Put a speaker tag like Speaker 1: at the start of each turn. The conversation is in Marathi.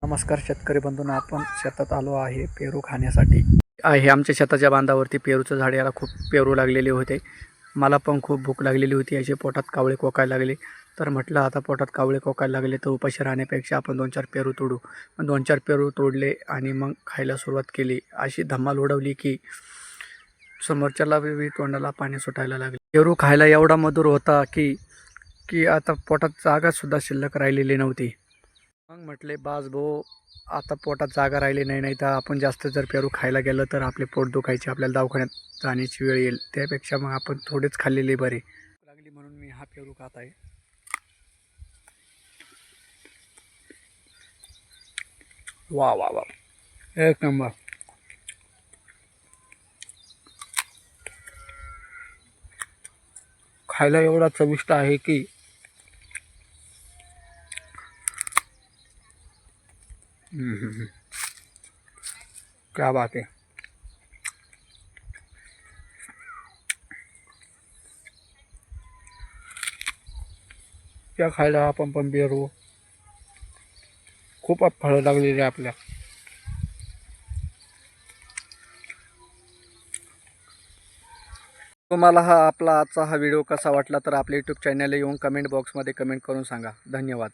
Speaker 1: नमस्कार शेतकरी बंधूंनो, आपण शेतात आलो आहे पेरू खाण्यासाठी. आहे आमच्या शेताच्या बांधावरती पेरूचं झाड, याला खूप पेरू लागलेले होते. मला पण खूप भूक लागलेली होती, असे पोटात कावळे कोकायला लागले. तर म्हटलं आता पोटात कावळे कोकायला लागले तर उपाशी राहण्यापेक्षा आपण 2-4 पेरू तोडू. मग 2-4 पेरू तोडले आणि मग खायला सुरुवात केली. अशी धमाल उडवली की समोरच्याला बी तोंडाला पाणी सुटायला लागले. पेरू खायला एवढा मधुर होता की की आता पोटात जागासुद्धा शिल्लक राहिलेली नव्हती. मग म्हटले बास भाऊ, आता पोटात जागा राहिली नाही, नाही तर आपण जास्त जर पेरू खायला गेलं तर आपले पोट दुखायचे, आपल्याला दवाखान्यात जाण्याची वेळ येईल. त्यापेक्षा मग आपण थोडेच खाल्लेले बरे लागली, म्हणून मी हा पेरू खात आहे. वा वा वा, एक नंबर. खायला एवढा चविष्ट आहे की क्या बात आहे. त्या खायला आपण पण पेरू, खूप फळं लागलेली आपल्या. तुम्हाला हा आपला आजचा व्हिडिओ कसा वाटला तर आपल्या यूट्यूब चॅनलला येऊन कमेंट बॉक्समध्ये कमेंट करून सांगा. धन्यवाद.